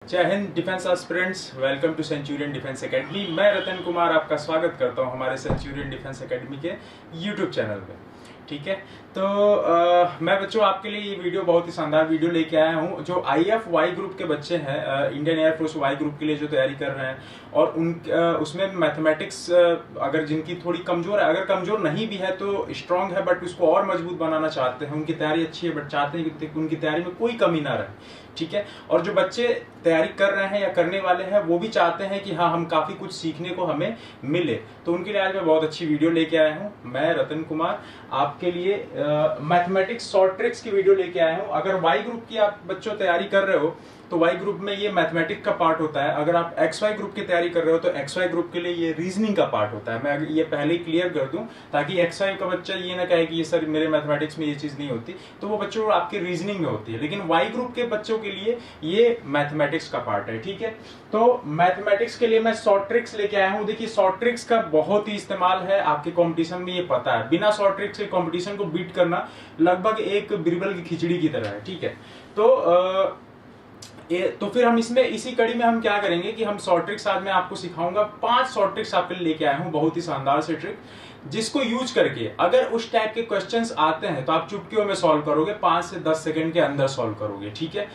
जय हिंद defence aspirants, welcome to Centurion Defence Academy. मैं रतन कुमार आपका स्वागत करता हूं हमारे सेंचुरियन डिफेंस एकेडमी के यूट्यूब चैनल पे। ठीक है, तो मैं बच्चों आपके लिए ये वीडियो बहुत ही शानदार वीडियो लेके आया हूँ। जो आईएफ वाई ग्रुप के बच्चे हैं, इंडियन एयरफोर्स वाई ग्रुप के लिए जो तैयारी कर रहे हैं और उसमें मैथमेटिक्स अगर जिनकी थोड़ी कमजोर है, अगर कमजोर नहीं भी है तो स्ट्रांग है बट उसको और मजबूत बनाना चाहते हैं, उनकी तैयारी अच्छी है बट चाहते हैं कि उनकी तैयारी में कोई कमी ना रहे। ठीक है, और जो बच्चे तैयारी कर रहे हैं या करने वाले हैं वो भी चाहते हैं कि हाँ हम काफी कुछ सीखने को हमें मिले, तो उनके लिए आज मैं बहुत अच्छी वीडियो लेके आया हूँ। मैं रतन कुमार आपके लिए मैथमेटिक्स शॉर्ट ट्रिक्स की वीडियो लेके आया हूँ। अगर वाई ग्रुप की आप बच्चों तैयारी कर रहे हो तो वाई ग्रुप में ये मैथमेटिक्स का पार्ट होता है। अगर आप एक्स वाई ग्रुप की तैयारी कर रहे हो तो एक्स वाई ग्रुप के लिए ये रीजनिंग का पार्ट होता है। मैं ये पहले ही क्लियर कर दूं ताकि एक्स वाई का बच्चा ये ना कहे कि ये सर मेरे मैथमेटिक्स में ये चीज नहीं होती, तो वो बच्चों आपके रीजनिंग में होती है। लेकिन वाई ग्रुप के बच्चों के लिए ये मैथमेटिक्स का पार्ट है। ठीक है, तो मैथमेटिक्स के लिए मैं शॉर्ट ट्रिक्स लेके आया हूँ। देखिए शॉर्ट ट्रिक्स का बहुत ही इस्तेमाल है आपके कॉम्पिटिशन में, ये पता है। बिना शॉर्ट ट्रिक्स के कॉम्पिटिशन को बीट करना लगभग एक बिरबल की खिचड़ी की तरह है। ठीक है, तो फिर हम इसमें इसी कड़ी में हम क्या करेंगे कि हम शॉर्ट ट्रिक्स आज मैं आपको सिखाऊंगा। 5 शॉर्ट ट्रिक्स आपके लिए लेके आया हूं, बहुत ही शानदार से ट्रिक, जिसको यूज करके अगर उस टाइप के क्वेश्चंस आते हैं तो आप चुटकियों में सॉल्व करोगे, 5 से 10 सेकंड के अंदर सॉल्व करोगे। ठीक है,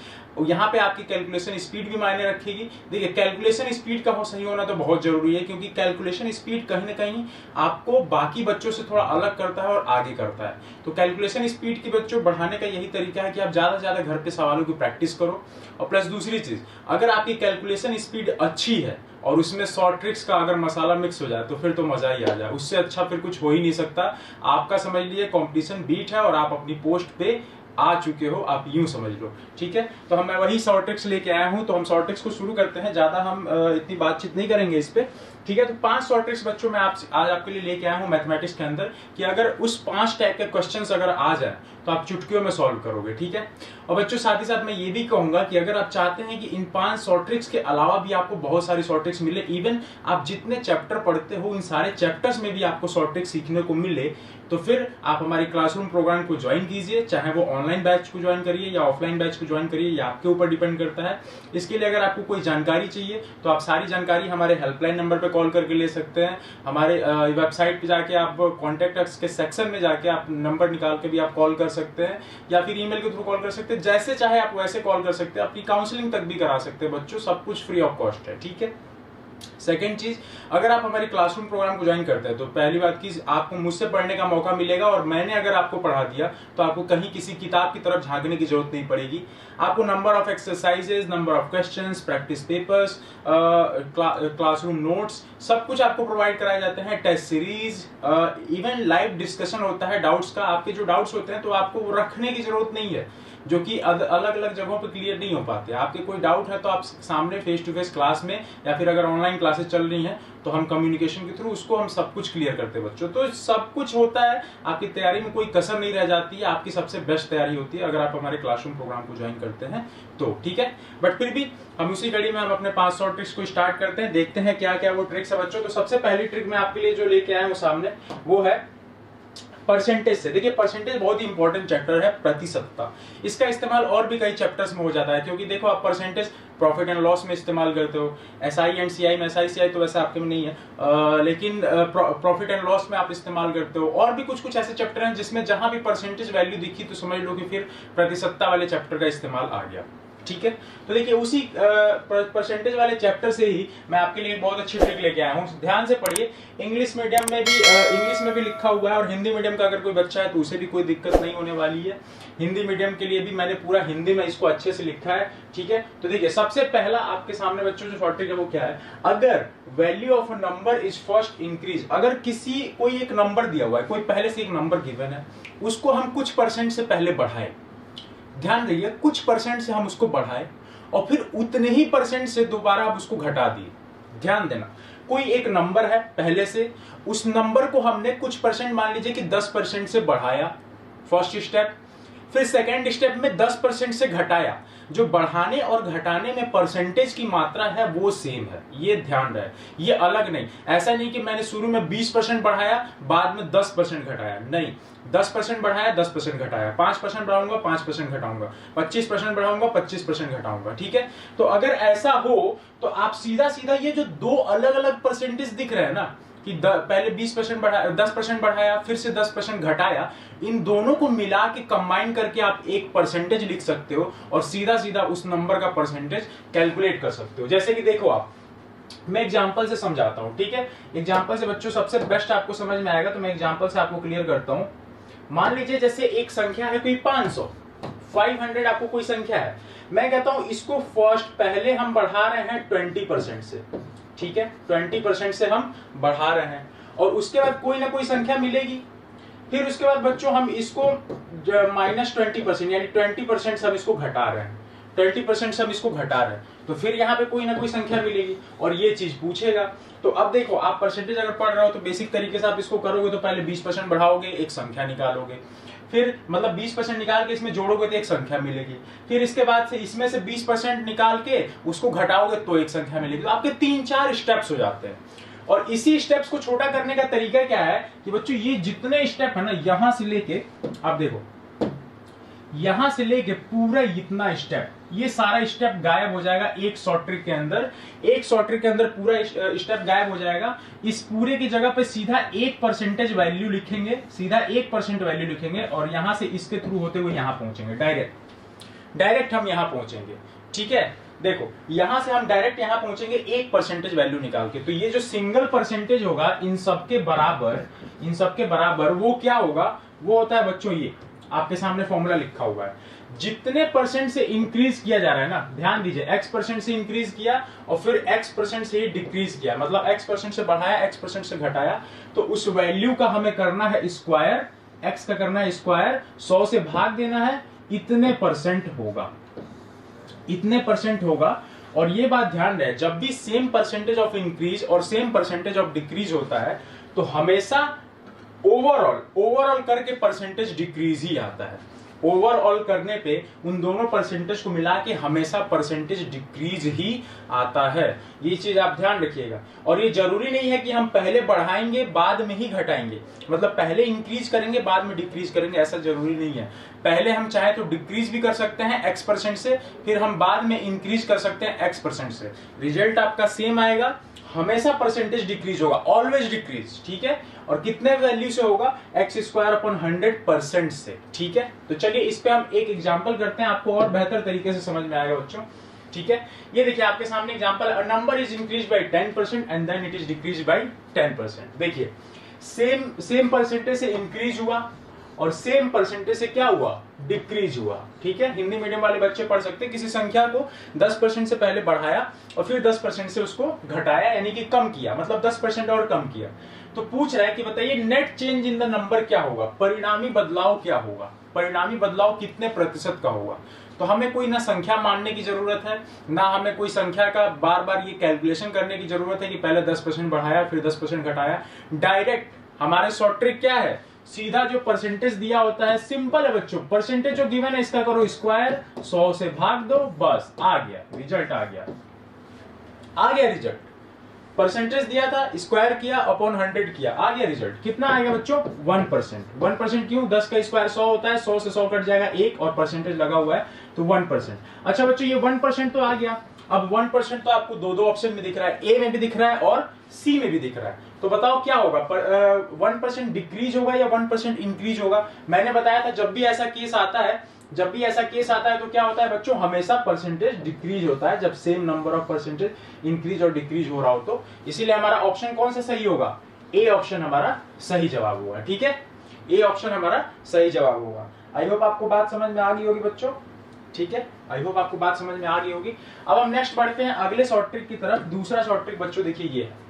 यहाँ पे आपकी कैलकुलेशन स्पीड भी मायने रखेगी। देखिए कैलकुलेशन स्पीड का सही होना तो बहुत जरूरी है, क्योंकि कैलकुलेशन स्पीड कहीं ना कहीं आपको बाकी बच्चों से थोड़ा अलग करता है और आगे करता है। तो कैलकुलेशन स्पीड की बच्चों बढ़ाने का यही तरीका है कि आप ज्यादा से ज्यादा घर पे सवालों की प्रैक्टिस करो। और प्लस दूसरी चीज, अगर आपकी कैलकुलेशन स्पीड अच्छी है और उसमें शॉर्ट ट्रिक्स का अगर मसाला मिक्स हो जाए तो फिर तो मजा ही आ जाए। उससे अच्छा फिर कुछ हो ही नहीं सकता। आपका समझ लीजिए कंपटीशन बीट है और आप अपनी पोस्ट पे आ चुके हो, आप यूं समझ लो। ठीक है, तो मैं वही शॉर्ट ट्रिक्स लेके आया हूं। तो हम शॉर्ट ट्रिक्स को शुरू करते हैं, ज्यादा हम इतनी बातचीत नहीं करेंगे इस पे। ठीक है, तो 5 शॉर्ट ट्रिक्स बच्चों मैं आज आपके लिए लेके आया हूं मैथमेटिक्स के अंदर, कि अगर उस 5 टाइप के क्वेश्चंस अगर आ जाए तो आप चुटकियों में सॉल्व करोगे। ठीक है, और बच्चों साथ ही साथ मैं ये भी कहूंगा कि अगर आप चाहते हैं कि इन 5 शॉर्ट ट्रिक्स के अलावा भी आपको बहुत सारी शॉर्ट ट्रिक्स मिले, इवन आप जितने चैप्टर पढ़ते हो इन सारे चैप्टर्स में भी आपको शॉर्ट ट्रिक्स सीखने को मिले, तो फिर आप हमारी क्लासरूम प्रोग्राम को ज्वाइन कीजिए। चाहे वो ऑनलाइन बैच को ज्वाइन करिए या ऑफलाइन बैच को ज्वाइन करिए, ये आपके ऊपर डिपेंड करता है। इसके लिए अगर आपको कोई जानकारी चाहिए तो आप सारी जानकारी हमारे हेल्पलाइन नंबर पे कॉल करके ले सकते हैं। हमारे वेबसाइट पे जाके आप कॉन्टेक्ट अस के सेक्शन में जाके आप नंबर निकाल के भी आप कॉल कर सकते हैं, या फिर ईमेल के थ्रू कॉल कर सकते हैं। जैसे चाहे आप वैसे कॉल कर सकते हैं, अपनी काउंसलिंग तक भी करा सकते हैं बच्चों, सब कुछ फ्री ऑफ कॉस्ट है। ठीक है, सेकेंड चीज, अगर आप हमारे क्लासरूम प्रोग्राम को ज्वाइन करते हैं तो पहली बात की आपको मुझसे पढ़ने का मौका मिलेगा, और मैंने अगर आपको पढ़ा दिया तो आपको कहीं किसी किताब की तरफ झांकने की जरूरत नहीं पड़ेगी। आपको number of exercises, number of questions, practice papers, classroom notes, सब कुछ आपको प्रोवाइड कराए जाते हैं। Test series, even live discussion होता है डाउट्स का। आपके जो डाउट्स होते हैं तो आपको रखने की जरूरत नहीं है, जो कि अलग अलग जगहों पे क्लियर नहीं हो पाते। आपके कोई डाउट है तो आप सामने फेस टू फेस क्लास में, या फिर अगर ऑनलाइन क्लासेस चल रही हैं तो हम कम्युनिकेशन के थ्रू उसको हम सब कुछ क्लियर करते हैं बच्चों। तो सब कुछ होता है, आपकी तैयारी में कोई कसर नहीं रह जाती है, आपकी सबसे बेस्ट तैयारी होती है अगर आप हमारे क्लासरूम प्रोग्राम को ज्वाइन करते हैं तो। ठीक है, बट फिर भी हम उसी कड़ी में हम अपने 5 शॉर्ट ट्रिक्स को स्टार्ट करते हैं, देखते हैं क्या क्या वो ट्रिक्स है बच्चों। तो सबसे पहली ट्रिक मैं आपके लिए जो लेके आया हूं सामने, वो है परसेंटेज से। देखिए परसेंटेज बहुत ही इंपॉर्टेंट चैप्टर है, प्रतिशतता। इसका इस्तेमाल और भी कई चैप्टर्स में हो जाता है, क्योंकि देखो आप परसेंटेज प्रॉफिट एंड लॉस में इस्तेमाल करते हो, एसआई एंड सीआई में। एसआई सीआई तो वैसे आपके में नहीं है, लेकिन प्रॉफिट एंड लॉस में आप इस्तेमाल करते हो। और भी कुछ ऐसे चैप्टर हैं जिसमें जहां भी परसेंटेज वैल्यू दिखी तो समझ लो कि फिर प्रतिशतता वाले चैप्टर का इस्तेमाल आ गया। ठीक है, तो देखिए उसी परसेंटेज वाले चैप्टर से ही मैं आपके लिए बहुत अच्छी ट्रिक लेके आया हूँ। ध्यान से पढ़िए, इंग्लिश मीडियम में भी इंग्लिश में भी लिखा हुआ है, और हिंदी मीडियम का अगर कोई बच्चा है तो उसे भी कोई दिक्कत नहीं होने वाली है। हिंदी मीडियम के लिए भी मैंने पूरा हिंदी में इसको अच्छे से लिखा है। ठीक है, तो देखिए सबसे पहला आपके सामने बच्चों जो शॉर्ट ट्रिक है वो क्या है, अगर value of a number is first increase, अगर कोई एक नंबर दिया हुआ है, कोई पहले से एक नंबर गिवन है, उसको हम कुछ परसेंट से पहले बढ़ाए। ध्यान रखिए, कुछ परसेंट से हम उसको बढ़ाए और फिर उतने ही परसेंट से दोबारा आप उसको घटा दिए। ध्यान देना, कोई एक नंबर है पहले से, उस नंबर को हमने कुछ परसेंट, मान लीजिए कि 10% से बढ़ाया, फर्स्ट स्टेप। फिर सेकेंड स्टेप में 10% से घटाया। जो बढ़ाने और घटाने में परसेंटेज की मात्रा है वो सेम है, ये ध्यान रहे, ये अलग नहीं। ऐसा नहीं कि मैंने शुरू में 20% बढ़ाया बाद में 10% घटाया, नहीं, 10% बढ़ाया 10% घटाया, 5% बढ़ाऊंगा 5% घटाऊंगा, 25% बढ़ाऊंगा 25% घटाऊंगा, ठीक है। तो अगर ऐसा हो तो आप सीधा सीधा ये जो दो अलग अलग परसेंटेज दिख रहे हैं ना कि पहले 20% बढ़ाया, 10% बढ़ाया, फिर से 10% घटाया, इन दोनों को मिला के कंबाइन करके आप एक परसेंटेज लिख सकते हो और सीधा सीधा उस नंबर का परसेंटेज कैलकुलेट कर सकते हो। जैसे कि देखो आप, मैं एग्जांपल से समझाता हूं, ठीक है। एग्जांपल से बच्चों सबसे बेस्ट आपको समझ में आएगा, तो मैं एग्जांपल से आपको क्लियर करता हूं। मान लीजिए जैसे एक संख्या है कोई 500, 500 आपको कोई संख्या है, मैं कहता हूं इसको फर्स्ट पहले हम बढ़ा रहे हैं 20% से, ठीक है, 20% से हम बढ़ा रहे हैं और उसके बाद कोई ना कोई संख्या मिलेगी, फिर उसके बाद बच्चों हम इसको -20% यानी 20% से हम इसको घटा रहे हैं, 20% से हम इसको घटा रहे हैं, तो फिर यहाँ पे कोई ना कोई संख्या मिलेगी और ये चीज पूछेगा। तो अब देखो आप परसेंटेज अगर पढ़ रहे हो तो बेसिक तरीके से आप इसको करोगे तो पहले 20% बढ़ाओगे, एक संख्या निकालोगे, फिर मतलब 20% निकाल के इसमें जोड़ोगे तो एक संख्या मिलेगी, फिर इसके बाद से इसमें से 20% निकाल के उसको घटाओगे तो एक संख्या मिलेगी। तो आपके 3-4 स्टेप्स हो जाते हैं और इसी स्टेप्स को छोटा करने का तरीका क्या है कि बच्चों ये जितने स्टेप है ना, यहां से लेके आप देखो, यहां से लेके पूरा इतना स्टेप, ये सारा स्टेप गायब हो जाएगा एक शॉर्ट ट्रिक के अंदर। एक शॉर्ट ट्रिक के अंदर पूरा स्टेप गायब हो जाएगा। इस पूरे की जगह पे सीधा 1% वैल्यू लिखेंगे, सीधा 1% वैल्यू लिखेंगे और यहां से इसके थ्रू होते हुए यहां पहुंचेंगे, डायरेक्ट हम यहां पहुंचेंगे, ठीक है। देखो यहां से हम डायरेक्ट यहां पहुंचेंगे 1% वैल्यू निकाल के। तो ये जो सिंगल परसेंटेज होगा इन सबके बराबर वो क्या होगा, वो होता है बच्चों, ये आपके सामने फॉर्मूला लिखा हुआ है, जितने परसेंट से इंक्रीज किया जा रहा है ना, ध्यान दीजिए, x% से इंक्रीज किया और फिर x% से ही डिक्रीज किया, मतलब x% से बढ़ाया x% से घटाया, तो उस वैल्यू का हमें करना है स्क्वायर, x का करना है स्क्वायर, 100 से भाग देना है, इतने परसेंट होगा। और ये बात ध्यान रहे, जब भी सेम परसेंटेज ऑफ इंक्रीज और सेम परसेंटेज ऑफ डिक्रीज होता है तो हमेशा ओवरऑल करके परसेंटेज डिक्रीज ही आता है। ओवरऑल करने पे उन दोनों परसेंटेज को मिला के हमेशा परसेंटेज डिक्रीज ही आता है, ये चीज आप ध्यान रखिएगा। और ये जरूरी नहीं है कि हम पहले बढ़ाएंगे बाद में ही घटाएंगे, मतलब पहले इंक्रीज करेंगे बाद में डिक्रीज करेंगे, ऐसा जरूरी नहीं है। पहले हम चाहे तो डिक्रीज भी कर सकते हैं x% से, फिर हम बाद में इंक्रीज कर सकते हैं x% से, रिजल्ट आपका सेम आएगा, हमेशा परसेंटेज डिक्रीज होगा, ऑलवेज डिक्रीज, ठीक है। और कितने वैल्यू से होगा, x²/100% से, ठीक है। तो चलिए इस पे हम एक एग्जांपल करते हैं, आपको और बेहतर तरीके से समझ में आएगा बच्चों, ठीक है। ये देखिए आपके सामने example, a number is increase by 10% and then it is decrease by 10%। देखिए सेम परसेंटेज से इंक्रीज हुआ और सेम परसेंटेज से क्या हुआ, डिक्रीज हुआ, ठीक है। हिंदी मीडियम वाले बच्चे पढ़ सकते हैं, किसी संख्या को 10% से पहले बढ़ाया और फिर 10% से उसको घटाया, यानी कि कम किया, मतलब 10% और कम किया। तो पूछ रहा है कि बताइए net change in the number क्या होगा, परिणामी बदलाव क्या होगा, परिणामी बदलाव कितने प्रतिशत का होगा। तो हमें कोई ना संख्या मानने की जरूरत है, ना हमें कोई संख्या का बार बार ये कैलकुलेशन करने की जरूरत है कि पहले 10% बढ़ाया फिर 10% घटाया। डायरेक्ट हमारे शॉर्ट ट्रिक क्या है, सीधा जो परसेंटेज दिया होता है, सिंपल है बच्चों, परसेंटेज जो गिवन है इसका करो स्क्वायर, 100 से भाग दो, बस आ गया रिजल्ट, आ गया रिजल्ट। परसेंटेज दिया था, स्क्वायर किया अपॉन 100 किया, आ गया रिजल्ट। कितना आएगा बच्चों, 1%। 1% क्यों, 10 का स्क्वायर 100 होता है, 100 से 100 कट जाएगा 1 और परसेंटेज लगा हुआ है तो 1%। अच्छा बच्चों ये 1% तो आ गया। अब 1% तो आपको दो ऑप्शन में दिख रहा है, ए में भी दिख रहा है और सी में भी दिख रहा है। तो बताओ क्या होगा, 1% डिक्रीज होगा या 1% इंक्रीज होगा। मैंने बताया था जब भी ऐसा केस आता है तो क्या होता है बच्चों, हमेशा परसेंटेज डिक्रीज होता है जब same number of percentage increase और डिक्रीज हो रहा हो। तो इसीलिए हमारा ऑप्शन कौन सा सही होगा, ए ऑप्शन हमारा सही जवाब होगा, ठीक है, ए ऑप्शन हमारा सही जवाब होगा। आई होप आपको बात समझ में आ गई होगी बच्चों, ठीक है, आई होप आपको बात समझ में आ गई होगी। अब हम नेक्स्ट बढ़ते हैं अगले शॉर्ट ट्रिक की तरफ। दूसरा शॉर्ट ट्रिक बच्चों देखिए ये है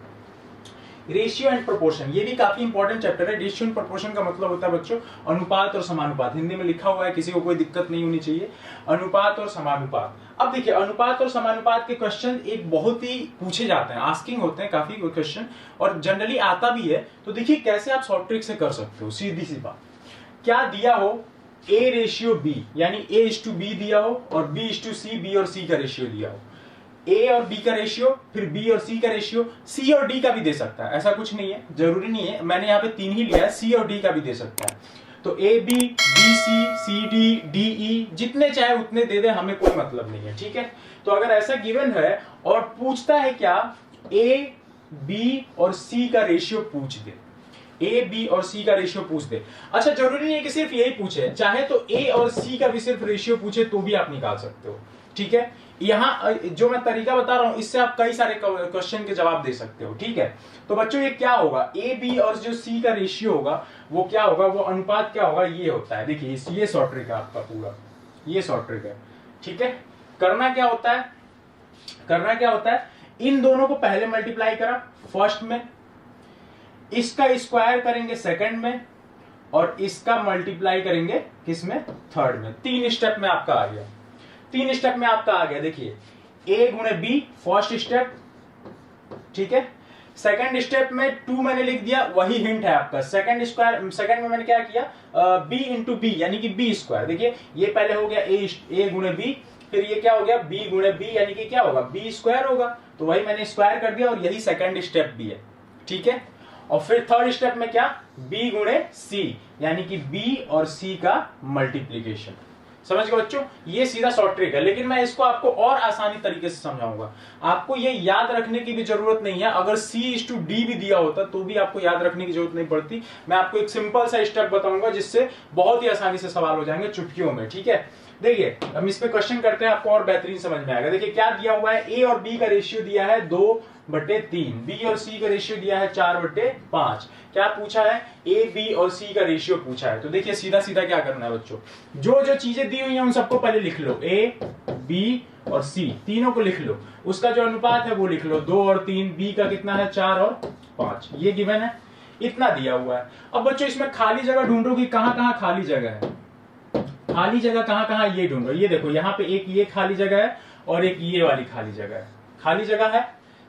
रेशियो एंड प्रोपोर्शन। ये भी काफी इंपॉर्टेंट चैप्टर है। रेशियो एंड प्रोपोर्शन का मतलब होता है बच्चों अनुपात और समानुपात, हिंदी में लिखा हुआ है, किसी को कोई दिक्कत नहीं होनी चाहिए, अनुपात और समानुपात। अब देखिए अनुपात और समानुपात के क्वेश्चन एक बहुत ही पूछे जाते हैं, आस्किंग होते हैं काफी क्वेश्चन, और जनरली आता भी है। तो देखिए कैसे आप शॉर्ट ट्रिक से कर सकते हो। सीधी सी बात, क्या दिया हो A रेशियो B, यानी A:B दिया हो और B:C, B और C का रेशियो दिया हो, A और B का रेशियो, फिर B और C का रेशियो, C और D का भी दे सकता है, ऐसा कुछ नहीं है, जरूरी नहीं है, मैंने यहाँ पे 3 ही लिया है, C और D का भी दे सकता है। तो AB, BC, CD, DE जितने चाहे उतने दे दे, हमें कोई मतलब नहीं है, ठीक है। तो अगर ऐसा गिवन है और पूछता है क्या, A, B और C का रेशियो पूछ दे, A, B और C का रेशियो पूछ दे। अच्छा, जरूरी नहीं है कि सिर्फ यही पूछे, चाहे तो A और C का भी सिर्फ रेशियो पूछे तो भी आप निकाल सकते हो, ठीक है। यहाँ जो मैं तरीका बता रहा हूं, इससे आप कई सारे क्वेश्चन के जवाब दे सकते हो, ठीक है। तो बच्चों ये क्या होगा, A, B और जो C का रेशियो होगा वो क्या होगा, वो अनुपात क्या होगा, ये होता है, देखिए ये शॉर्ट ट्रिक है आपका पूरा, ये शॉर्ट ट्रिक है, ठीक है। करना क्या होता है, करना क्या होता है, इन दोनों को पहले मल्टीप्लाई करा फर्स्ट में, इसका स्क्वायर करेंगे सेकंड में, और इसका मल्टीप्लाई करेंगे किसमें, थर्ड में। 3 स्टेप में आपका आ गया, 3 स्टेप में आपका आ गया। देखिए A गुणे B फर्स्ट स्टेप, ठीक है। सेकंड स्टेप में 2 मैंने लिख दिया, वही हिंट है आपका। सेकंड में मैंने क्या किया, B इंटू B यानी कि B स्क्वायर। देखिए ये पहले हो गया A गुणे B, फिर ये क्या हो गया B गुणे B यानी कि क्या होगा, B स्क्वायर होगा, तो वही मैंने स्क्वायर कर दिया, और यही सेकंड स्टेप भी है, ठीक है। और फिर थर्ड स्टेप में क्या, B गुणे C यानी कि B और C का मल्टीप्लीकेशन। समझ गए बच्चों, ये सीधा शॉर्ट ट्रिक है, लेकिन मैं इसको आपको और आसानी तरीके से समझाऊंगा। आपको ये याद रखने की भी जरूरत नहीं है, अगर C:D भी दिया होता तो भी आपको याद रखने की जरूरत नहीं पड़ती। मैं आपको एक सिंपल सा स्टेप बताऊंगा जिससे बहुत ही आसानी से सवाल हो जाएंगे चुटकियों में, ठीक है। देखिए हम इस पे क्वेश्चन करते हैं, आपको और बेहतरीन समझ में आएगा। देखिए क्या दिया हुआ है, A और B का रेशियो दिया है 2/3, B और C का रेशियो दिया है 4/5। क्या पूछा है, A, B और C का रेशियो पूछा है। तो देखिए सीधा सीधा क्या करना है बच्चों, जो जो चीजें दी हुई हैं उन सबको पहले लिख लो, A, B और C तीनों को लिख लो, उसका जो अनुपात है वो लिख लो, 2 और 3, B का कितना है 4 और 5, ये गिवन है, इतना दिया हुआ है। अब बच्चों इसमें खाली जगह ढूंढो कि कहां कहां खाली जगह है, खाली जगह कहां कहां ये ढूंढो। ये देखो यहाँ पे एक ये खाली जगह है और एक ये वाली खाली जगह है, खाली जगह है,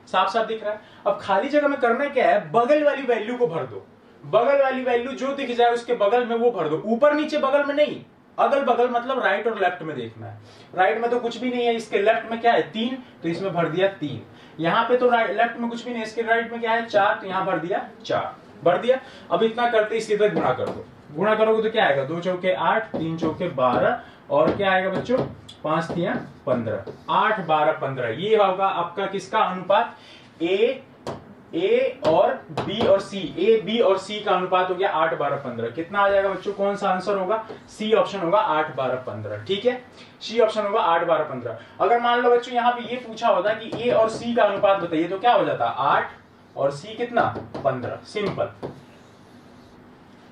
साफ साफ दिख रहा है। अब खाली जगह में करना क्या है, बगल वाली वैल्यू को भर दो, बगल वाली वैल्यू जो दिख जाए उसके बगल में वो भर दो, ऊपर नीचे बगल में नहीं, अगल बगल मतलब राइट और लेफ्ट में देखना है। राइट में तो कुछ भी नहीं है, इसके लेफ्ट में क्या है 3, तो इसमें भर दिया 3। यहाँ पे तो लेफ्ट में कुछ भी नहीं, इसके राइट में क्या है 4, तो यहाँ भर दिया 4, भर दिया। अब इतना करते इसी तरह गुणा कर दो, गुणा करोगे तो क्या आएगा, 2 चौके 8, 3 चौके 12, और क्या आएगा बच्चों 5 3 15, 8 12 15। ये होगा आपका किसका अनुपात, A और B और C, A B और C का अनुपात हो गया 8 12 15। कितना आ जाएगा बच्चों, कौन सा आंसर होगा, C ऑप्शन होगा 8 12 15, ठीक है। C ऑप्शन होगा 8 12 15। अगर मान लो बच्चों यहाँ पे ये पूछा होता कि A और C का अनुपात बताइए, तो क्या हो जाता 8 और C कितना 15। सिंपल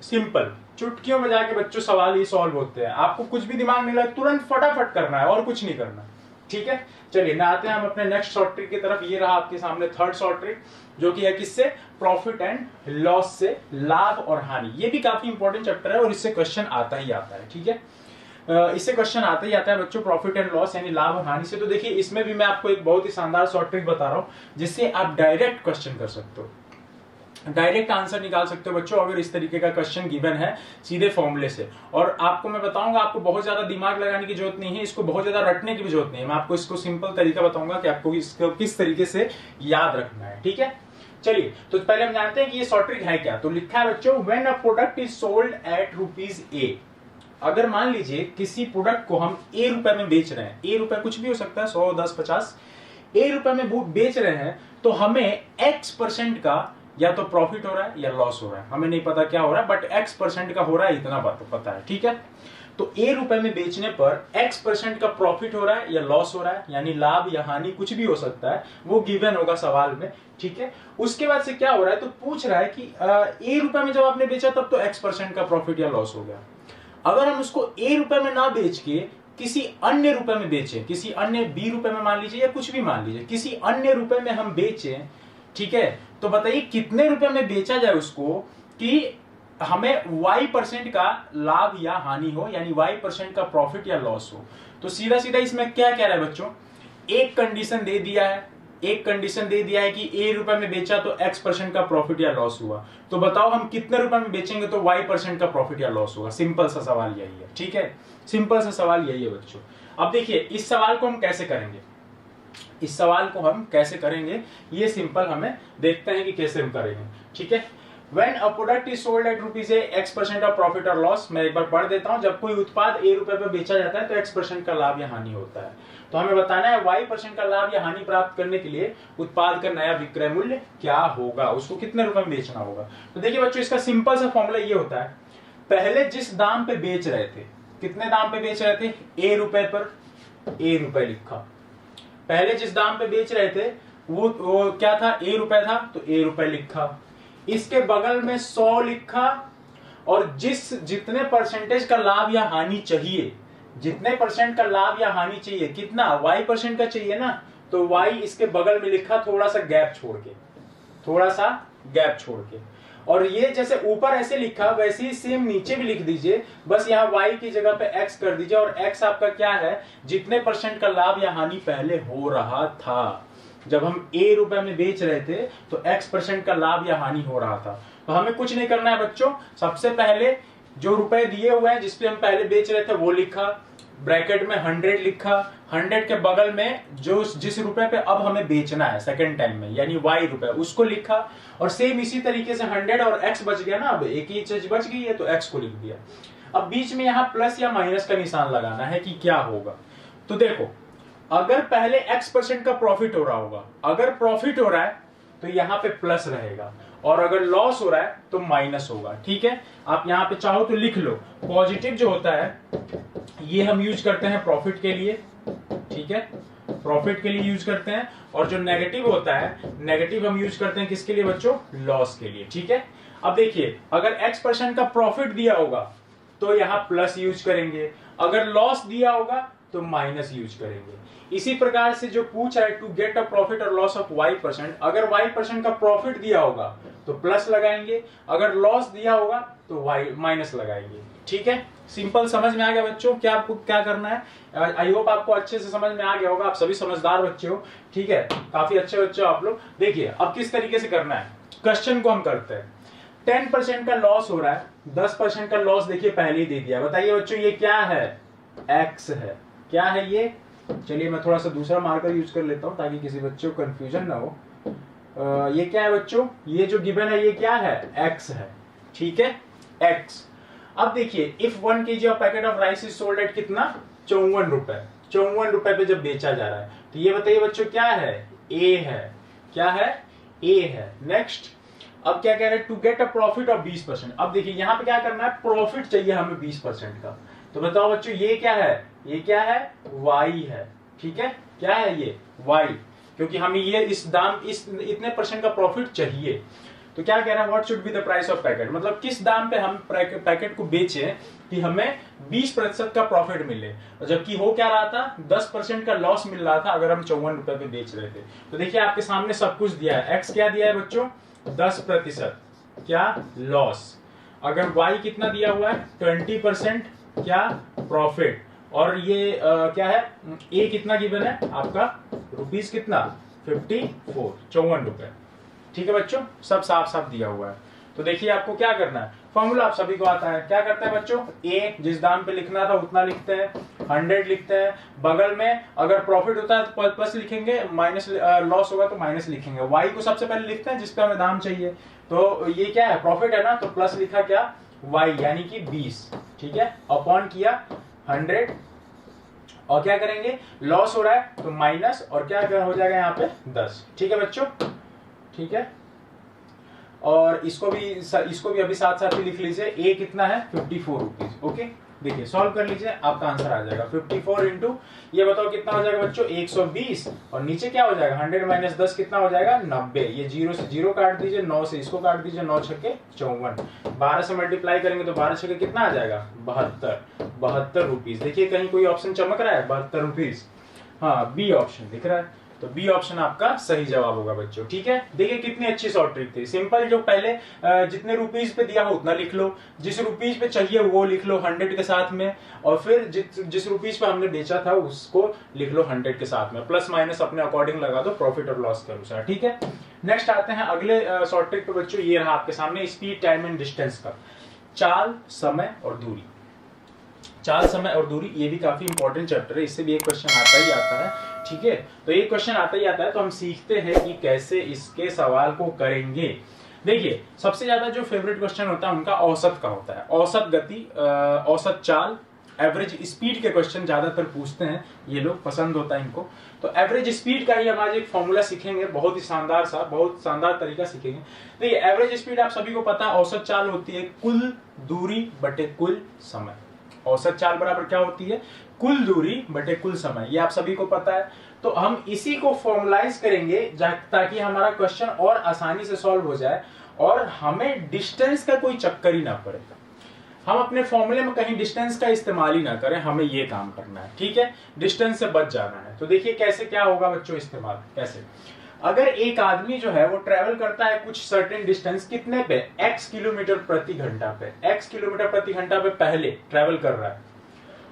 सिंपल, चुटकियों में जाके बच्चों सवाल ये सॉल्व होते हैं। आपको कुछ भी दिमाग नहीं लगा, तुरंत फटाफट करना है और कुछ नहीं करना, ठीक है। चलिए ना आते हैं हम अपने नेक्स्ट शॉर्ट ट्रिक की तरफ। ये रहा आपके सामने थर्ड शॉर्ट ट्रिक, जो कि है किससे, प्रॉफिट एंड लॉस से, लाभ और हानि। ये भी काफी इंपॉर्टेंट चैप्टर है और इससे क्वेश्चन आता ही आता है, ठीक है। इससे क्वेश्चन आता ही आता है बच्चों, प्रॉफिट एंड लॉस यानी लाभ और हानि से। तो देखिए इसमें भी मैं आपको एक बहुत ही शानदार शॉर्ट ट्रिक बता रहा हूं, जिससे आप डायरेक्ट क्वेश्चन कर सकते हो, डायरेक्ट आंसर निकाल सकते हो बच्चों, अगर इस तरीके का क्वेश्चन गिवन है सीधे फॉर्मूले से। और आपको मैं बताऊंगा, आपको बहुत ज्यादा दिमाग लगाने की जरूरत नहीं है, इसको बहुत ज्यादा रटने की भी जरूरत नहीं है। मैं आपको इसको सिंपल तरीका बताऊंगा कि आपको इसको किस तरीके से याद रखना है, ठीक है। चलिए तो पहले हम जानते हैं कि ये शॉर्ट ट्रिक है क्या। तो लिखा है बच्चों, when a product is sold at ₹A। अगर मान लीजिए किसी प्रोडक्ट को हम A रुपए में बेच रहे हैं, A रुपए कुछ भी हो सकता है, 100 10 50, A रुपए में बेच रहे हैं, तो हमें X% का या तो प्रॉफिट हो रहा है या लॉस हो रहा है, हमें नहीं पता क्या हो रहा है, बट X% का हो रहा है, इतना पता है, ठीक है। तो A रुपए में बेचने पर X% का प्रॉफिट हो रहा है या लॉस हो रहा है, यानी लाभ या हानि कुछ भी हो सकता है, वो गिवन होगा सवाल में, ठीक है। उसके बाद से क्या हो रहा है, तो पूछ रहा है कि A रुपए में जब आपने बेचा तब तो X% का प्रॉफिट या लॉस हो गया। अगर हम उसको A रुपए में ना बेच के किसी अन्य रुपए में बेचे, किसी अन्य B रुपए में मान लीजिए या कुछ भी मान लीजिए, किसी अन्य रुपए में हम बेचे, ठीक है, तो बताइए कितने रुपए में बेचा जाए उसको कि हमें Y% का लाभ या हानि हो, यानी Y% का प्रॉफिट या लॉस हो। तो सीधा सीधा इसमें क्या कह रहा है बच्चों, एक कंडीशन दे दिया है एक कंडीशन दे दिया है कि ए रुपए में बेचा तो x% का प्रॉफिट या लॉस हुआ, तो बताओ हम कितने रुपए में बेचेंगे तो y% का प्रॉफिट या लॉस होगा। सिंपल सा सवाल यही है, ठीक है, सिंपल सा सवाल यही है बच्चों। अब देखिए इस सवाल को हम कैसे करेंगे, इस सवाल को हम कैसे करेंगे ये सिंपल हमें देखते हैं कि कैसे हम करेंगे, ठीक है। When a product is sold at rupees a x% of profit or loss, मैं एक बार पढ़ देता हूं, जब कोई उत्पाद a रुपए पे बेचा जाता है तो x% का लाभ या हानि होता है। तो हमें बताना है y% का लाभ या हानि प्राप्त करने के लिए उत्पाद का नया विक्रय मूल्य क्या होगा, उसको कितने रुपए में बेचना होगा। तो देखिए बच्चों इसका सिंपल सा फॉर्मूला ये होता है, पहले जिस दाम पे बेच रहे थे, कितने दाम पे बेच रहे थे, a रुपए पर a रुपए लिखा, पहले जिस दाम पे बेच रहे थे वो क्या था, a रुपए था तो a रुपए लिखा, इसके बगल में 100 लिखा, और जितने परसेंटेज का लाभ या हानि चाहिए, जितने परसेंट का लाभ या हानि चाहिए, कितना y% का चाहिए ना, तो y इसके बगल में लिखा थोड़ा सा गैप छोड़ के, थोड़ा सा गैप छोड़ के। और ये जैसे ऊपर ऐसे लिखा वैसे ही सेम नीचे भी लिख दीजिए, बस यहाँ y की जगह पे x कर दीजिए, और x आपका क्या है, जितने परसेंट का लाभ या हानि पहले हो रहा था। जब हम a रुपए में बेच रहे थे तो x% का लाभ या हानि हो रहा था। तो हमें कुछ नहीं करना है बच्चों, सबसे पहले जो रुपए दिए हुए हैं जिसपे हम पहले बेच रहे थे वो लिखा, ब्रैकेट में 100 लिखा, 100 के बगल में जिस रुपए पे अब हमें बेचना है सेकंड टाइम में, यानी y रुपए, उसको लिखा, और सेम इसी तरीके से 100 और x बच गया ना, अब एक ही चीज बच गई है तो x को लिख दिया। अब बीच में यहाँ प्लस या माइनस का निशान लगाना है कि क्या होगा। तो देखो अगर पहले x% का प्रॉफिट हो रहा होगा, अगर प्रॉफिट हो रहा है तो यहाँ पे प्लस रहेगा, और अगर लॉस हो रहा है तो माइनस होगा, ठीक है। आप यहाँ पे चाहो तो लिख लो, पॉजिटिव जो होता है ये हम यूज करते हैं प्रॉफिट के लिए, ठीक है, प्रॉफिट के लिए यूज करते हैं, और जो नेगेटिव होता है, नेगेटिव हम यूज करते हैं किसके लिए बच्चों, लॉस के लिए, ठीक है। अब देखिए अगर x% का प्रॉफिट दिया होगा तो यहाँ प्लस यूज करेंगे, अगर लॉस दिया होगा तो माइनस यूज करेंगे। इसी प्रकार से जो पूछा है टू गेट अ प्रॉफिट और लॉस ऑफ y%, अगर y% का प्रॉफिट दिया होगा तो प्लस लगाएंगे, अगर लॉस दिया होगा तो y माइनस लगाएंगे, ठीक है। सिंपल समझ में आ गया बच्चों, क्या आपको क्या करना है। आई होप आपको अच्छे से समझ में आ गया होगा, आप सभी समझदार बच्चे हो, ठीक है, काफी अच्छे बच्चे हो आप लोग। देखिए अब किस तरीके से करना है, क्वेश्चन को हम करते हैं। 10% का लॉस हो रहा है, 10% का लॉस देखिए पहले ही दे दिया, बताइए बच्चों ये क्या है, x है, क्या है ये। चलिए मैं थोड़ा सा दूसरा मार्कर यूज कर लेता हूं ताकि किसी बच्चे को कंफ्यूजन ना हो। ये क्या है बच्चों, ये जो गिवन है ये क्या है, x है, ठीक है, x। अब देखिए if 1 kg of packet of rice is sold at कितना, 54 रुपए, 54 रुपए पे जब बेचा जा रहा है, तो ये बताइए बच्चों क्या है, a है, क्या है, a है। नेक्स्ट अब क्या कह रहे हैं, to get a profit of 20%। अब देखिए यहाँ पे क्या करना है, प्रॉफिट चाहिए हमें 20% का, तो बताओ बच्चों ये क्या है, ये क्या है, y है, ठीक है, क्या है ये, y, क्योंकि हमें ये इस दाम इतने परसेंट का प्रॉफिट चाहिए। तो क्या कह रहा है, what should be the price of packet, मतलब किस दाम पे हम पैकेट को बेचें कि हमें 20% का प्रॉफिट मिले, जबकि हो क्या रहा था, 10% का लॉस मिल रहा था अगर हम 54 रुपए पे बेच रहे थे। तो देखिए आपके सामने सब कुछ दिया है, x क्या दिया है बच्चों, 10% क्या लॉस, अगर y कितना दिया हुआ है, 20% क्या प्रॉफिट, और ये क्या है, a कितना गिवन है आपका, रुपीस कितना, 54 रुपए, ठीक है बच्चों, सब साफ साफ दिया हुआ है। तो देखिए आपको क्या करना है, फॉर्मूला आप सभी को आता है, क्या करते हैं बच्चों, a जिस दाम पे लिखना था उतना लिखते हैं, 100 लिखते हैं, बगल में अगर प्रॉफिट होता है तो प्लस लिखेंगे, माइनस लॉस होगा तो माइनस लिखेंगे, y को सबसे पहले लिखते हैं जिसपे हमें दाम चाहिए, तो ये क्या है, प्रॉफिट है ना, तो प्लस लिखा क्या, y यानी कि 20, ठीक है, अपॉन किया 100, और क्या करेंगे, लॉस हो रहा है तो माइनस, और क्या हो जाएगा यहाँ पे 10, ठीक है बच्चों, ठीक है। और इसको भी अभी साथ साथ ही लिख लीजिए, a कितना है, 54 रुपीज, ओके। देखिए सॉल्व कर लीजिए, आपका आंसर आ जाएगा 54 इंटू, ये बताओ कितना हो जाएगा बच्चों, 120, और नीचे क्या हो जाएगा, 100 माइनस 10 कितना हो जाएगा, 90, ये 0 से 0 काट दीजिए, 9 से इसको काट दीजिए, 9 छक्के 54, 12 से मल्टीप्लाई करेंगे तो 12 छक्के कितना आ जाएगा, 72 रुपीज। देखिए कहीं कोई ऑप्शन चमक रहा है, 72 रुपीज, हाँ बी ऑप्शन दिख रहा है। तो बी ऑप्शन आपका सही जवाब होगा बच्चों। ठीक है, देखिए कितनी अच्छी शॉर्ट ट्रिक थी, सिंपल। जो पहले जितने रुपीज पे दिया हो उतना लिख लो, जिस रुपीज पे चाहिए वो लिख लो 100 के साथ में, और फिर जिस रुपीज पे हमने बेचा था उसको लिख लो 100 के साथ में, प्लस माइनस अपने अकॉर्डिंग लगा दो प्रॉफिट और लॉस के अनुसार। ठीक है, नेक्स्ट आते हैं अगले शॉर्ट ट्रिक पे बच्चों। ये रहा आपके सामने स्पीड, टाइम एंड डिस्टेंस का, चाल, समय और दूरी। चाल, समय और दूरी, ये भी काफी इंपॉर्टेंट चैप्टर है, इससे भी एक क्वेश्चन आता ही आता है। ठीक है, तो एक क्वेश्चन आता ही आता है, तो हम सीखते हैं कि कैसे इसके सवाल को करेंगे। देखिए सबसे ज्यादा जो फेवरेट क्वेश्चन होता है उनका औसत का होता है, औसत गति, औसत चाल, एवरेज स्पीड के क्वेश्चन ज्यादातर पूछते हैं, ये लोग पसंद होता है इनको। तो एवरेज स्पीड का ही हम आज एक फॉर्मूला सीखेंगे, बहुत ही शानदार सा, बहुत शानदार तरीका सीखेंगे। देखिए एवरेज स्पीड आप सभी को पता है, औसत चाल होती है कुल दूरी बटे कुल समय। औसत चाल बराबर क्या होती है? कुल दूरी बटे कुल समय, ये आप सभी को पता है। तो हम इसी को फॉर्मुलाइज करेंगे ताकि हमारा क्वेश्चन और आसानी से सॉल्व हो जाए और हमें डिस्टेंस का कोई चक्कर ही ना पड़े, हम अपने फॉर्मूले में कहीं डिस्टेंस का इस्तेमाल ही ना करें, हमें ये काम करना है। ठीक है, डिस्टेंस से बच जाना है। तो देखिए कैसे क्या होगा बच्चों इस्तेमाल, कैसे अगर एक आदमी जो है वो ट्रेवल करता है कुछ सर्टेन डिस्टेंस, कितने पे, x किलोमीटर प्रति घंटा पे, x किलोमीटर प्रति घंटा पे पहले ट्रेवल कर रहा है,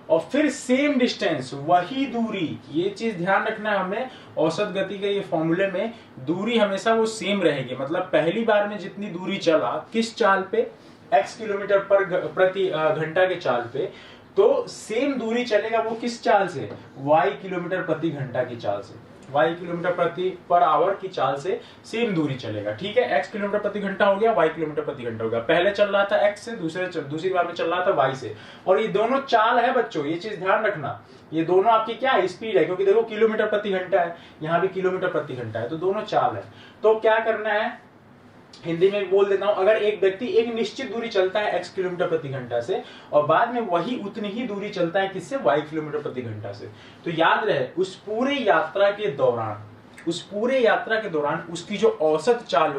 और फिर सेम डिस्टेंस वही दूरी, ये चीज ध्यान रखना है हमें, औसत गति के ये फॉर्मूले में दूरी हमेशा वो सेम रहेगी। मतलब पहली बार में जितनी दूरी चला किस चाल पे, x किलोमीटर प्रति घंटा के चाल पे, तो सेम दूरी चलेगा वो किस चाल से, y किलोमीटर प्रति घंटा की चाल से, y किलोमीटर प्रति पर आवर की चाल से सेम दूरी चलेगा। ठीक है, x किलोमीटर प्रति घंटा हो गया, y किलोमीटर प्रति घंटा हो गया। पहले चल रहा था x से, दूसरी बार में चल रहा था y से, और ये दोनों चाल है बच्चों, ये चीज ध्यान रखना, ये दोनों आपकी क्या है, स्पीड है, क्योंकि देखो किलोमीटर प्रति घंटा है, यहाँ भी किलोमीटर प्रति घंटा है, तो दोनों चाल है। तो क्या करना है, हिंदी में बोल देता हूं, अगर एक व्यक्ति एक निश्चित दूरी चलता है x किलोमीटर प्रति घंटा से, और बाद में वही उतनी ही दूरी चलता है किससे, y किलोमीटर प्रति घंटा से, तो याद रहे उस पूरे यात्रा के दौरान उसकी जो औसत चाल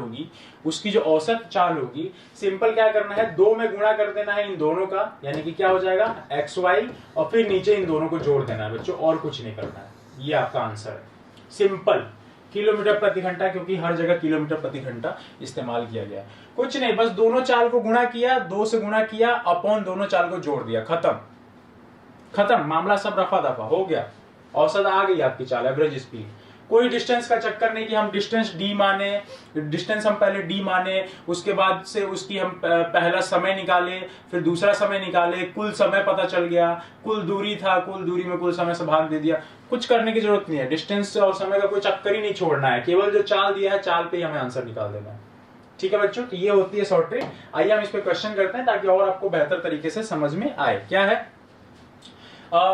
होगी, सिंपल क्या करना है, 2 में गुणा कर देना है इन दोनों का, यानी कि क्या हो जाएगा xy, और फिर नीचे इन दोनों को जोड़ देना है बच्चों, और कुछ नहीं करना है। ये आपका आंसर है, सिंपल, किलोमीटर प्रति घंटा, क्योंकि हर जगह किलोमीटर प्रति घंटा इस्तेमाल किया गया। कुछ नहीं, बस दोनों चाल को गुणा किया, 2 से गुणा किया, अपॉन दोनों चाल को जोड़ दिया, खत्म, मामला सब रफा दफा हो गया, औसत आ गई आपकी चाल, एवरेज स्पीड। कोई डिस्टेंस का चक्कर नहीं कि हम डिस्टेंस हम पहले डी माने, उसके बाद से उसकी हम पहला समय निकाले, फिर दूसरा समय निकाले, कुल समय पता चल गया, कुल दूरी था, कुल दूरी में कुल समय से भाग दे दिया, कुछ करने की जरूरत नहीं है। डिस्टेंस और समय का कोई चक्कर ही नहीं छोड़ना है, केवल जो चाल दिया है चाल पे ही हमें आंसर निकाल देना है। ठीक है बच्चों, तो ये होती है शॉर्ट ट्रिक। आइए हम इस पे क्वेश्चन करते हैं ताकि और आपको बेहतर तरीके से समझ में आए। क्या है,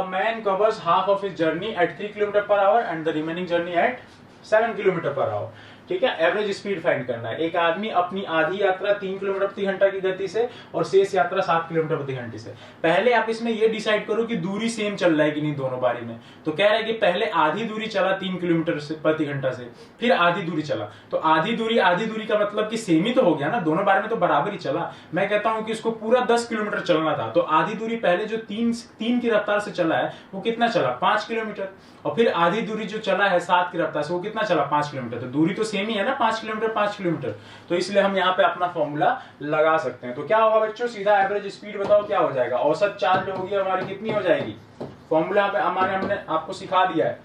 man covers half of his journey at 3 km/h and the remaining journey at 7 km/h। ठीक है, एवरेज स्पीड फाइंड करना है। एक आदमी अपनी आधी यात्रा 3 किलोमीटर प्रति घंटा की गति से और शेष यात्रा 7 किलोमीटर प्रति घंटे से। पहले आप इसमें ये डिसाइड करो कि दूरी सेम चल रहा है कि नहीं दोनों बारी में। तो कह रहा है कि पहले आधी दूरी चला 3 किलोमीटर प्रति घंटा से, फिर आधी दूरी चला, तो आधी दूरी का मतलब कि सेम ही तो हो गया ना, दोनों बार में तो बराबर ही चला। मैं कहता हूं कि इसको पूरा 10 किलोमीटर चलना था, तो आधी दूरी पहले जो 3 की रफ्तार से चला है वो कितना चला, 5 किलोमीटर, और फिर आधी दूरी जो चला है 7 की रफ्तार से वो कितना चला, 5 किलोमीटर। तो दूरी तो सेम ही है ना, 5 किलोमीटर, तो इसलिए हम यहाँ पे अपना फॉर्मूला लगा सकते हैं। तो क्या होगा बच्चों, सीधा एवरेज स्पीड बताओ क्या हो जाएगा, औसत चाल जो होगी हमारी कितनी हो जाएगी, फॉर्मूला पे हमने आपको सिखा दिया है,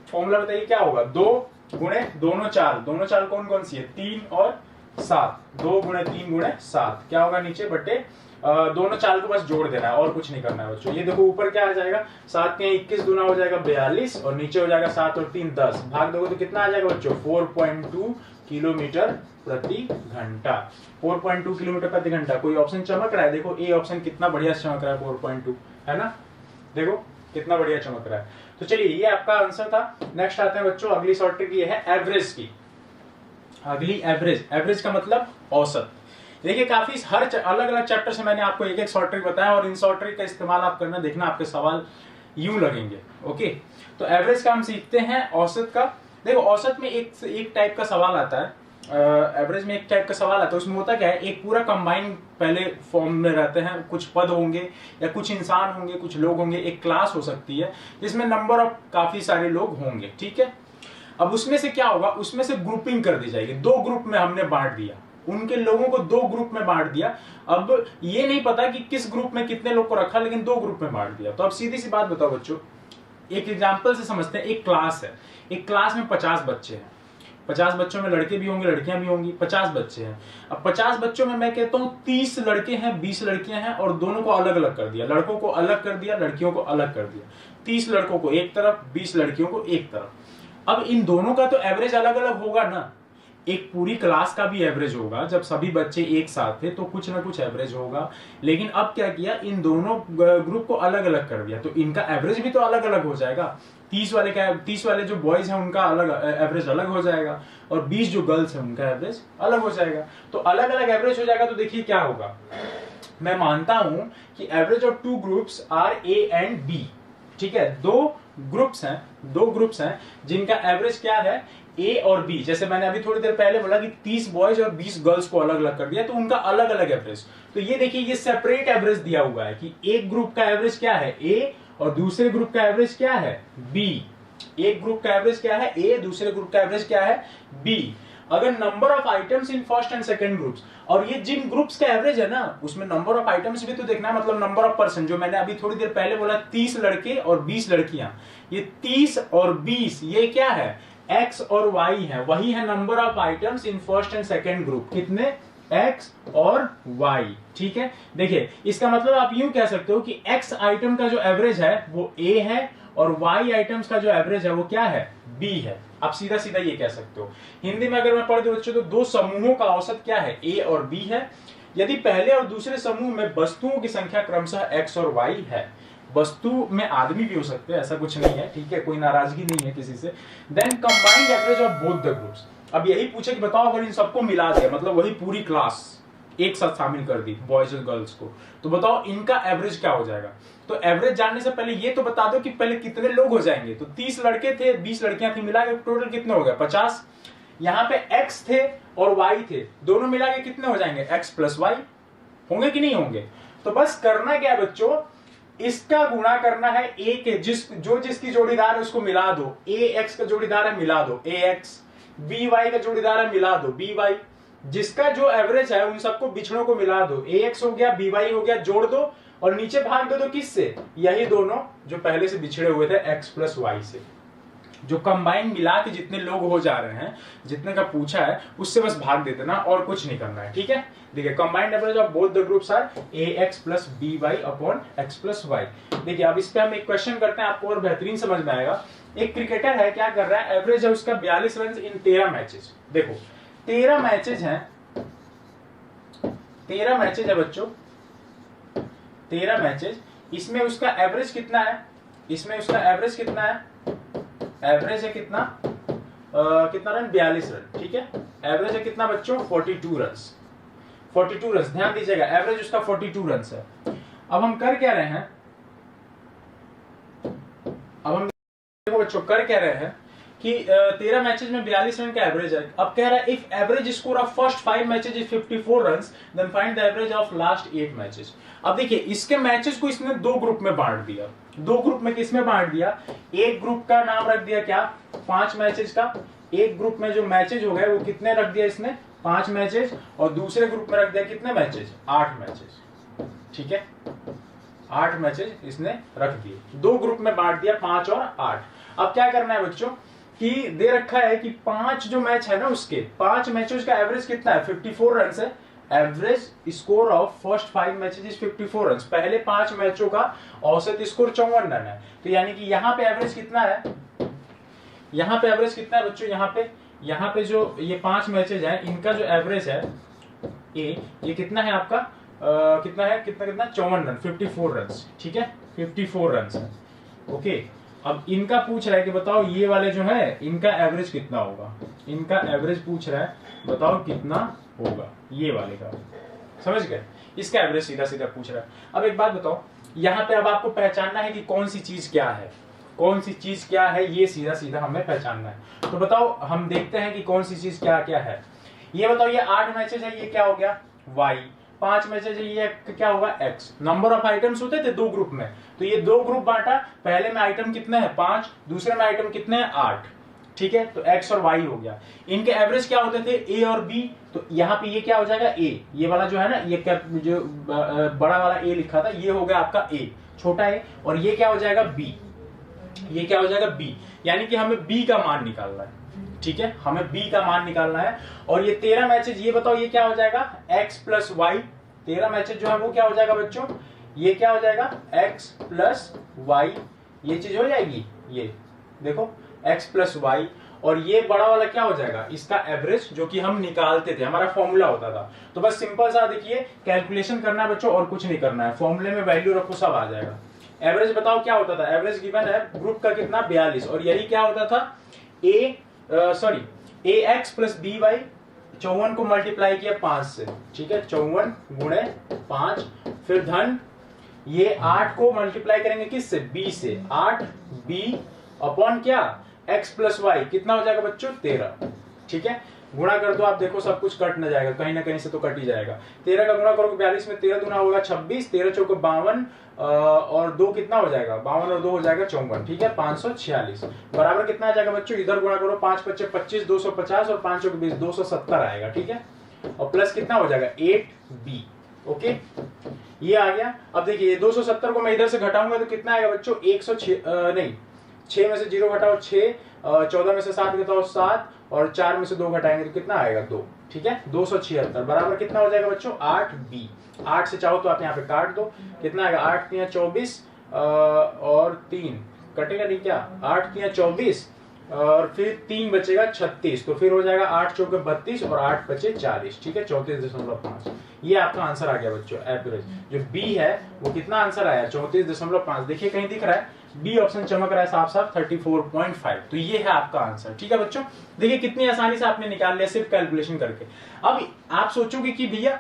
फॉर्मूला बताइए क्या होगा, 2 गुणे दोनों चाल कौन सी है, 3 और 7, 2 गुणे 3 गुणे 7, क्या होगा नीचे बटे दोनों चाल को बस जोड़ देना है और कुछ नहीं करना है बच्चों। ये देखो ऊपर क्या आ जाएगा, 7 के 21 गुना हो जाएगा 42, और नीचे हो जाएगा 7 और 3 10, भाग दोगे तो कितना आ जाएगा बच्चों, 4.2 किलोमीटर प्रति घंटा, 4.2 किलोमीटर प्रति घंटा। कोई ऑप्शन चमक रहा है, देखो ए ऑप्शन कितना बढ़िया चमक रहा है, 4.2 है ना, देखो कितना बढ़िया चमक रहा है। तो चलिए ये आपका आंसर था। नेक्स्ट आते हैं बच्चों, अगली शॉर्ट ट्रिक ये है एवरेज की। अगली एवरेज का मतलब औसत। देखिए काफी हर अलग अलग चैप्टर से मैंने आपको एक शॉर्ट ट्रिक बताया, और इन शॉर्ट ट्रिक का इस्तेमाल आप करना, देखना आपके सवाल यूं लगेंगे। ओके, तो एवरेज का हम सीखते हैं औसत का। देखो औसत में एक टाइप का सवाल आता है, एवरेज में एक टाइप का सवाल आता है, उसमें होता क्या है, एक पूरा कंबाइन पहले फॉर्म में रहते हैं, कुछ पद होंगे या कुछ इंसान होंगे, कुछ लोग होंगे, एक क्लास हो सकती है जिसमें नंबर ऑफ काफी सारे लोग होंगे। ठीक है, अब उसमें से क्या होगा, उसमें से ग्रुपिंग कर दी जाएगी, दो ग्रुप में हमने बांट दिया, उनके लोगों को दो ग्रुप में बांट दिया। अब ये नहीं पता कि किस ग्रुप में कितने लोग को रखा, लेकिन दो ग्रुप में बांट दिया। तो अब सीधी सी बात बताओ बच्चों, एक एग्जांपल से समझते हैं। एक क्लास है, एक क्लास में 50 बच्चे हैं, 50 बच्चों में लड़के भी होंगे लड़कियां भी होंगी, 50 बच्चे हैं। अब 50 बच्चों में मैं कहता हूं 30 लड़के हैं 20 लड़कियां हैं, और दोनों को अलग अलग कर दिया, लड़कों को अलग कर दिया, लड़कियों को अलग कर दिया। 30 लड़कों को एक तरफ, 20 लड़कियों को एक तरफ। अब इन दोनों का तो एवरेज अलग अलग होगा ना, एक पूरी क्लास का भी एवरेज होगा, जब सभी बच्चे एक साथ थे तो कुछ ना कुछ एवरेज होगा। लेकिन अब क्या किया, इन दोनों ग्रुप को अलग अलग कर दिया, तो इनका एवरेज भी तो अलग अलग हो जाएगा। 30 वाले जो बॉयज हैं उनका अलग एवरेज अलग हो जाएगा, और 20 जो गर्ल्स हैं उनका एवरेज अलग हो जाएगा। तो अलग अलग एवरेज हो जाएगा, तो देखिए क्या होगा। मैं मानता हूं कि average of two groups are A and B, ठीक है। दो ग्रुप्स हैं जिनका एवरेज क्या है, ए और बी। जैसे मैंने अभी थोड़ी देर पहले बोला कि 30 बॉयज और 20 गर्ल्स को अलग अलग कर दिया, तो उनका अलग अलग एवरेज। तो ये देखिए, ये सेपरेट एवरेज दिया हुआ है कि एक ग्रुप का एवरेज क्या है, ए, और दूसरे ग्रुप का एवरेज क्या है, बी। एक ग्रुप का एवरेज क्या है, ए, दूसरे ग्रुप का एवरेज क्या है, बी। अगर number of items in first and second groups, और ये जिन ग्रुप्स का एवरेज है ना, उसमें नंबर ऑफ आइटम्स भी तो देखना है, मतलब नंबर ऑफ पर्सन, जो मैंने अभी थोड़ी देर पहले बोला 30 लड़के और 20 लड़कियां, ये 30 और 20 ये क्या है, x और y है, वही है number of items in first and second group. कितने, x और y, ठीक है। देखिए इसका मतलब आप यूं कह सकते हो कि x आइटम का जो एवरेज है वो a है, और y आइटम्स का जो एवरेज है वो क्या है, b है। आप सीधा सीधा ये कह सकते हो। हिंदी में अगर मैं पढ़ दूं बच्चों, तो दो समूहों का औसत क्या है, a और b है। यदि पहले और दूसरे समूह में वस्तुओं की संख्या क्रमशः x और y है, वस्तु में आदमी भी हो सकते हैं, ऐसा कुछ नहीं है, ठीक है, कोई नाराजगी नहीं है किसी से। Then combined average of both the groups. अब यही पूछे कि बताओ अगर इन सबको मिला दिया, मतलब वही पूरी क्लास एक साथ शामिल कर दी, बॉयज और गर्ल्स को, तो बताओ इनका एवरेज क्या हो जाएगा। तो एवरेज जानने से पहले ये तो बता दो कि पहले कितने लोग हो जाएंगे। तो 30 लड़के थे, 20 लड़कियां थी, मिला के टोटल कितने हो गए, 50। यहाँ पे x थे और y थे, दोनों मिला के कितने हो जाएंगे, x प्लस y। होंगे कि नहीं होंगे। तो बस करना क्या है बच्चों, इसका गुणा करना है a के, जिसकी जोड़ीदार है उसको मिला दो। a x का जोड़ीदार है, मिला दो ax। b y का जोड़ीदार है, मिला दो by। जिसका जो एवरेज है उन सबको बिछड़ों को मिला दो, ax हो गया by हो गया, जोड़ दो और नीचे भाग दे दो किससे, यही दोनों जो पहले से बिछड़े हुए थे x प्लस y से। जो कंबाइन मिला के जितने लोग हो जा रहे हैं, जितने का पूछा है उससे बस भाग दे देना, और कुछ नहीं करना है, ठीक है। देखिए combined average of both the groups are ax plus by upon x plus y। देखिए अब इस पे हम एक क्वेश्चन करते हैं, आपको और बेहतरीन समझ में आएगा। एक क्रिकेटर है, क्या कर रहा है, एवरेज है उसका 42 रन इन 13 मैचेस। देखो 13 मैचेज हैं, 13 मैचेज है बच्चों, 13 मैचेज। इसमें उसका एवरेज कितना है, इसमें उसका एवरेज कितना है, एवरेज है कितना, कितना रन, 42 रन, ठीक है। एवरेज है कितना बच्चों, 42 रन्स, 42 रन्स, ध्यान दीजिएगा, एवरेज उसका 42 रन्स है। अब हम कर क्या रहे हैं, अब हम देखो बच्चों कर क्या रहे हैं कि 13 मैचेस में 42 रन का एवरेज है। अब कह रहा है if average score of first 5 matches is 54 runs then find the average of last 8 matches. अब देखिए इसके मैचेस को इसने दो ग्रुप में बांट दिया, दो ग्रुप में किसमें बांट दिया, एक ग्रुप का नाम रख दिया क्या, 5 मैचेस का। एक ग्रुप में जो मैचेस हो गए वो कितने रख दिया इसने, 5 मैचेस, और दूसरे ग्रुप में रख दिया कितने मैचेस, 8 मैचेस, ठीक है। 8 मैचेस इसने रख दिए, दो ग्रुप में बांट दिया, 5 और 8। अब क्या करना है बच्चों कि दे रखा है कि 5 जो मैच है ना उसके 5 मैचेस का एवरेज कितना है, 54 रन है। Average score of first 5 matches is 54 run. पहले 5 मैचों का औसत स्कोर 54 रन है। तो यानी कि यहाँ पे एवरेज कितना है, यहाँ पे एवरेज कितना है बच्चों, यहाँ पे जो ये 5 मैचेज है इनका जो एवरेज है ये कितना है आपका, कितना है, कितना 54 रन, 54 रन, ठीक है, 54 रन है, ओके। अब इनका पूछ रहा है कि बताओ ये वाले जो है इनका एवरेज कितना होगा, इनका एवरेज पूछ रहा है, बताओ कितना होगा ये वाले का, समझ गए, इसका एवरेज सीधा सीधा पूछ रहा है। अब एक बात बताओ, यहाँ पे अब आपको पहचानना है कि कौन सी चीज क्या है, कौन सी चीज क्या है, ये सीधा सीधा हमें पहचानना है। तो बताओ हम देखते हैं कि कौन सी चीज क्या क्या है। ये बताओ ये 8 मैचेज है, ये क्या हो गया y, 5 मैचेज है, ये क्या होगा x। नंबर ऑफ आइटम्स होते थे दो ग्रुप में, तो ये दो ग्रुप बांटा, पहले में आइटम कितने हैं 5, दूसरे में आइटम कितने हैं 8, ठीक है, तो x और y हो गया। इनके एवरेज क्या होते थे, a और b, तो यहाँ पे ये क्या हो जाएगा a, ये वाला जो है ना, ये जो बड़ा वाला a लिखा था ये हो गया आपका a, छोटा a, और ये क्या हो जाएगा b, ये क्या हो जाएगा b, यानी कि हमें b का मान निकालना है। ठीक है, हमें b का मान निकालना है। और ये 13 मैचेज, ये बताओ ये क्या हो जाएगा, x प्लस वाई, 13 मैचेज जो है वो क्या हो जाएगा बच्चों, ये क्या हो जाएगा x प्लस वाई, ये चीज हो जाएगी, ये देखो x प्लस वाई, और ये बड़ा वाला क्या हो जाएगा, इसका एवरेज, जो कि हम निकालते थे, हमारा फॉर्मूला होता था। तो बस सिंपल सा देखिए कैलकुलेशन करना है बच्चों, और कुछ नहीं करना है, फॉर्मूले में वैल्यू रखो सब आ जाएगा। एवरेज बताओ क्या होता था, एवरेज गिवन है ग्रुप का कितना 42, और यही क्या होता था ax प्लस बी वाई, 54 को मल्टीप्लाई किया 5 से, ठीक है, 54 गुणे 5, फिर धन ये 8 को मल्टीप्लाई करेंगे किससे, b से, 8b अपॉन क्या x प्लस वाई, कितना हो जाएगा बच्चों 13, ठीक है, गुणा कर दो, आप देखो सब कुछ कट न जाएगा, कहीं ना कहीं से तो कट ही जाएगा। 13 का गुणा करोगे 42 में, 13 दूना होगा 26, 13 चौके 52, और 2 कितना हो जाएगा, 52 और 2 हो जाएगा 54, ठीक है, 546 बराबर कितना आ जाएगा बच्चों, इधर गुणा करो, 5 पच्चे 25, 250 और 5 चौके 20, 270 आएगा, ठीक है, और प्लस कितना हो जाएगा 8b, ओके, ये आ गया। अब देखिए 270 को मैं इधर से घटाऊंगा तो कितना आएगा बच्चों, 106 नहीं, 6 में से 0 घटाओ 6, 14 में से 7 घटाओ 7, और 4 में से 2 घटाएंगे तो कितना आएगा 2, ठीक है, 276 बराबर कितना हो जाएगा बच्चों 8b। 8 से चाहो तो आप यहाँ पे काट दो, कितना आएगा 8 3 24 और 3 कटेगा नहीं क्या, 8 3 24 और फिर 3 बचेगा 36, तो फिर हो जाएगा 8 चौके 32 और 8 बचे 40, ठीक है, 34.5। ये आपका आंसर आ गया बच्चों, एवरेज जो बी है वो कितना आंसर आया 34.5। देखिए कहीं दिख रहा है बी ऑप्शन चमक रहा है साफ साफ 34.5, तो ये है आपका आंसर। ठीक है बच्चों, देखिए कितनी आसानी से आपने निकाल लिया सिर्फ कैलकुलेशन करके। अब आप सोचोगे कि भैया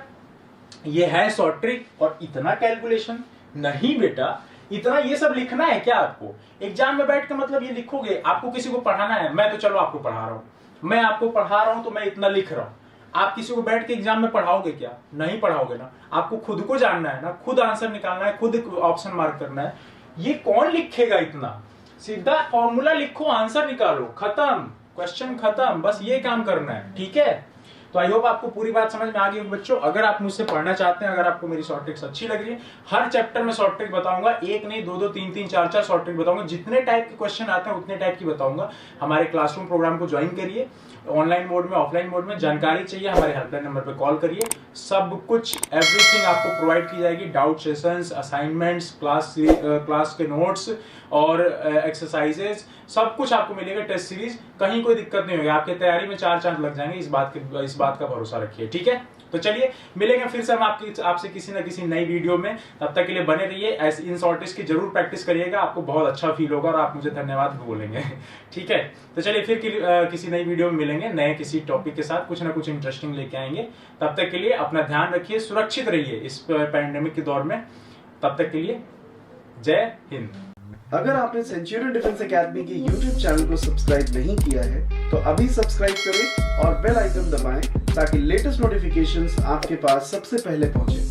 ये है शॉर्ट ट्रिक और इतना कैलकुलेशन, नहीं बेटा, इतना ये सब लिखना है क्या आपको एग्जाम में बैठ के, मतलब ये लिखोगे, आपको किसी को पढ़ाना है, मैं तो चलो आपको पढ़ा रहा हूं, मैं आपको पढ़ा रहा हूं तो मैं इतना लिख रहा हूं, आप किसी को बैठ के एग्जाम में पढ़ाओगे क्या, नहीं पढ़ाओगे ना, आपको खुद को जानना है ना, खुद आंसर निकालना है, खुद ऑप्शन मार्क करना है, ये कौन लिखेगा इतना, सीधा फॉर्मूला लिखो, आंसर निकालो, खत्म, क्वेश्चन खत्म, बस ये काम करना है। ठीक है, तो आई होप आपको पूरी बात समझ में आ गई होगी बच्चों। अगर आप मुझसे पढ़ना चाहते हैं, अगर आपको मेरी शॉर्ट ट्रिक्स अच्छी लग रही है, हर चैप्टर में शॉर्ट ट्रिक बताऊंगा, एक नहीं दो दो तीन तीन चार चार शॉर्ट ट्रिक बताऊंगा, जितने टाइप के क्वेश्चन आते हैं उतने टाइप की बताऊंगा। हमारे क्लासरूम प्रोग्राम को ज्वाइन करिए, ऑनलाइन मोड में, ऑफलाइन मोड में, जानकारी चाहिए हमारे हेल्पलाइन नंबर पर कॉल करिए, सब कुछ एवरीथिंग आपको प्रोवाइड की जाएगी, डाउट सेशंस, असाइनमेंट्स, क्लास के नोट्स और एक्सरसाइजेज, सब कुछ आपको मिलेगा, टेस्ट सीरीज, कहीं कोई दिक्कत नहीं होगी, आपकी तैयारी में 4 चांद लग जाएंगे, इस बात का भरोसा रखिए। ठीक है, तो चलिए मिलेंगे फिर से हम आपसे किसी न किसी नई वीडियो में, तब तक के लिए बने रहिए, ऐसे इन शॉर्ट ट्रिक्स की जरूर प्रैक्टिस करिएगा, आपको बहुत अच्छा फील होगा और आप मुझे धन्यवाद भी बोलेंगे। ठीक है, तो चलिए फिर किसी नई वीडियो में मिलेंगे, नए किसी टॉपिक के साथ, कुछ ना कुछ इंटरेस्टिंग लेके आएंगे। तब तक के लिए अपना ध्यान रखिए, सुरक्षित रहिए इस पैंडेमिक के दौर में। तब तक के लिए जय हिंद। अगर आपने सेंचुरियन डिफेंस एकेडमी के YouTube चैनल को सब्सक्राइब नहीं किया है तो अभी सब्सक्राइब करें और बेल आइकन दबाएं ताकि लेटेस्ट नोटिफिकेशंस आपके पास सबसे पहले पहुंचे।